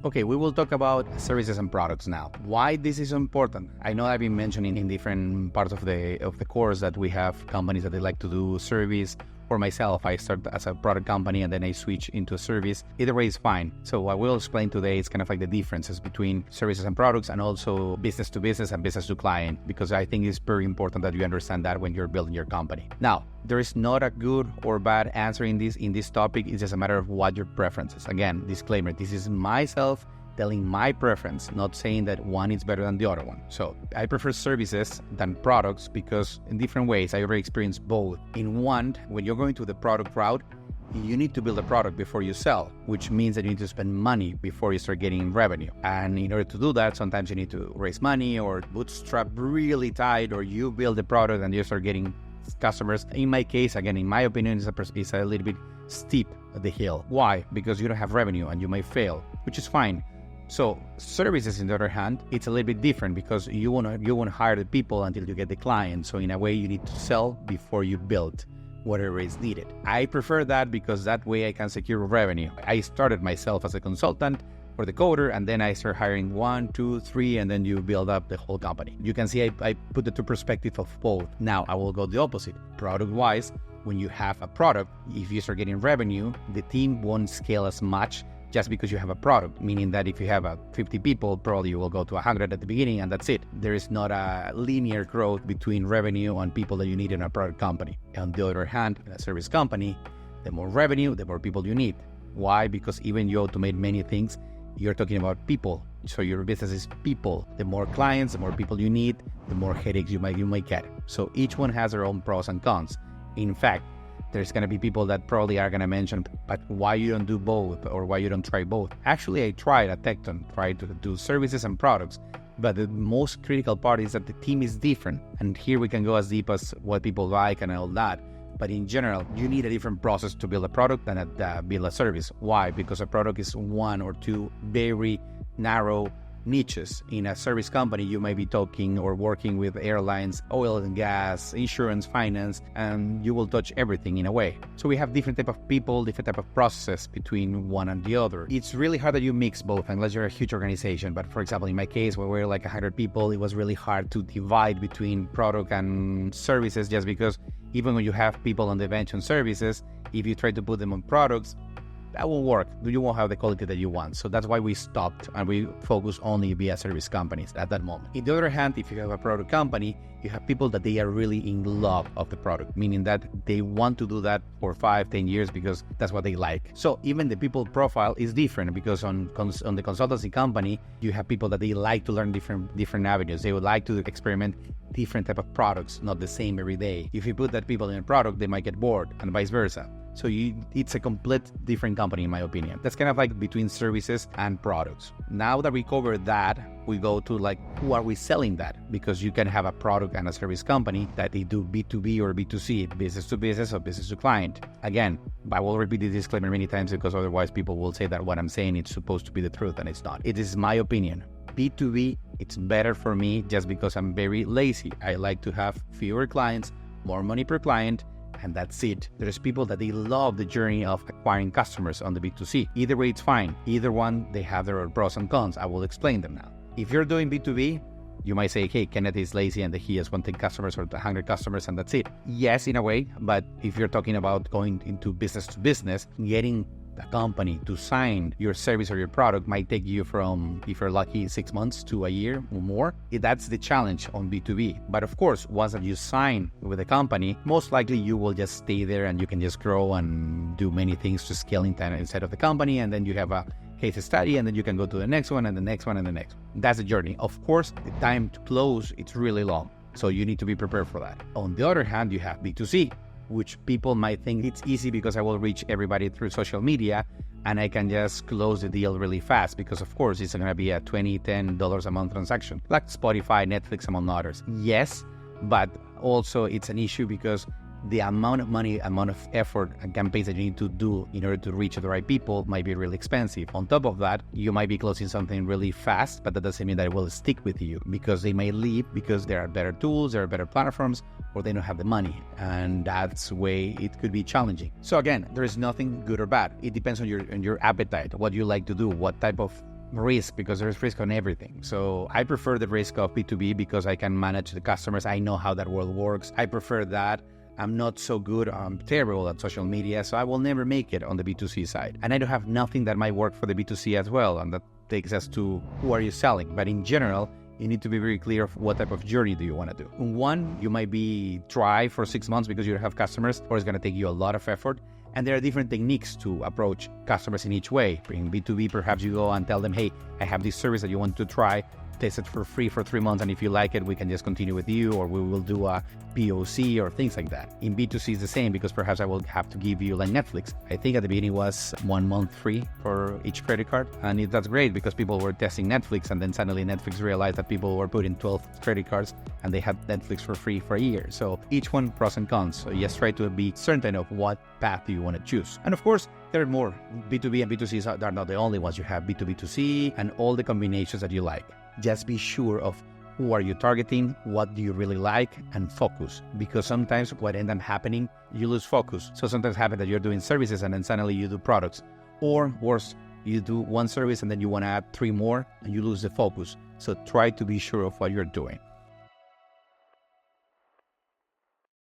Okay, we will talk about services and products now. Why this is important? I know I've been mentioning in different parts of the course that we have companies that they like to do service. For myself, I start as a product company and then I switch into a service. Either way is fine. So what we'll explain today is kind of like the differences between services and products and also business to business and business to client, because I think it's very important that you understand that when you're building your company. Now, there is not a good or bad answer in this topic. It's just a matter of what your preferences. Again, disclaimer, this is myself telling my preference, not saying that one is better than the other one. So I prefer services than products because in different ways, I already experienced both. In one, when you're going to the product route, you need to build a product before you sell, which means that you need to spend money before you start getting revenue. And in order to do that, sometimes you need to raise money or bootstrap really tight, or you build the product and you start getting customers. In my case, again, in my opinion, it's a little bit steep the hill. Why? Because you don't have revenue and you may fail, which is fine. So services, on the other hand, it's a little bit different because you want to hire the people until you get the client. So in a way, you need to sell before you build whatever is needed. I prefer that because that way I can secure revenue. I started myself as a consultant for the coder, and then I start hiring 1, 2, 3, and then you build up the whole company. You can see I put the two perspectives of both. Now I will go the opposite. Product-wise, when you have a product, if you start getting revenue, the team won't scale as much just because you have a product, meaning that if you have 50 people, probably you will go to 100 at the beginning and that's it. There is not a linear growth between revenue and people that you need in a product company. On the other hand, in a service company, the more revenue, the more people you need. Why? Because even you automate many things, you're talking about people. So your business is people. The more clients, the more people you need, the more headaches you might get. So each one has their own pros and cons. In fact, there's going to be people that probably are going to mention, but why you don't do both or why you don't try both? Actually, I tried at Tecton, tried to do services and products, but the most critical part is that the team is different. And here we can go as deep as what people like and all that. But in general, you need a different process to build a product than build a service. Why? Because a product is one or two very narrow niches. In a service company, you might be talking or working with airlines, oil and gas, insurance, finance, and you will touch everything in a way. So we have different type of people, different type of processes between one and the other. It's really hard that you mix both unless you're a huge organization. But for example, in my case, where we're like 100 people, it was really hard to divide between product and services, just because even when you have people on the bench on services, if you try to put them on products, that won't work. You won't have the quality that you want. So that's why we stopped and we focus only via service companies at that moment. On the other hand, if you have a product company, you have people that they are really in love of the product, meaning that they want to do that for 5-10 years because that's what they like. So even the people profile is different because on the consultancy company, you have people that they like to learn different avenues. They would like to experiment different type of products, not the same every day. If you put that people in a product, they might get bored and vice versa. So it's a complete different company, in my opinion. That's kind of like between services and products. Now that we covered that, we go to like, who are we selling that? Because you can have a product and a service company that they do B2B or B2C, business to business or business to client. Again, I will repeat the disclaimer many times because otherwise people will say that what I'm saying is supposed to be the truth and it's not. It is my opinion. B2B, it's better for me just because I'm very lazy. I like to have fewer clients, more money per client, and that's it. There's people that they love the journey of acquiring customers on the B2C. Either way, it's fine. Either one, they have their pros and cons. I will explain them now. If you're doing B2B, you might say, hey, Kenneth is lazy and he has 110 customers or 100 customers and that's it. Yes, in a way, but if you're talking about going into business to business, getting a company to sign your service or your product might take you from, if you're lucky, 6 months to a year or more. That's the challenge on B2B. But of course, once that you sign with a company, most likely you will just stay there and you can just grow and do many things to scale inside of the company. And then you have a case study and then you can go to the next one and the next one and the next one. That's the journey. Of course, the time to close, it's really long. So you need to be prepared for that. On the other hand, you have B2C, which people might think it's easy because I will reach everybody through social media and I can just close the deal really fast because of course it's going to be a $20, $10 a month transaction, like Spotify, Netflix, among others. Yes, but also it's an issue because the amount of money, amount of effort and campaigns that you need to do in order to reach the right people might be really expensive. On top of that, you might be closing something really fast, but that doesn't mean that it will stick with you because they may leave because there are better tools, there are better platforms, or they don't have the money. And that's the way it could be challenging. So again, there is nothing good or bad. It depends on your appetite, what you like to do, what type of risk because there's risk on everything. So I prefer the risk of B2B because I can manage the customers. I know how that world works. I prefer that. I'm not so good, I'm terrible at social media, so I will never make it on the B2C side. And I don't have nothing that might work for the B2C as well, and that takes us to who are you selling. But in general, you need to be very clear of what type of journey do you want to do. One, you might be dry for 6 months because you don't have customers, or it's going to take you a lot of effort. And there are different techniques to approach customers in each way. In B2B, perhaps you go and tell them, hey, I have this service that you want to try, test it for free for 3 months, and if you like it, we can just continue with you, or we will do a POC or things like that. In B2C, it's the same because perhaps I will have to give you like Netflix. I think at the beginning was 1 month free for each credit card, and that's great because people were testing Netflix, and then suddenly Netflix realized that people were putting 12 credit cards and they had Netflix for free for a year. So each one pros and cons. So just try to be certain of what path you want to choose. And of course, there are more. B2B and B2C are not the only ones. You have B2B2C and all the combinations that you like. Just be sure of who are you targeting, what do you really like, and focus. Because sometimes what ends up happening, you lose focus. So sometimes happens that you're doing services and then suddenly you do products. Or worse, you do one service and then you want to add 3 more and you lose the focus. So try to be sure of what you're doing.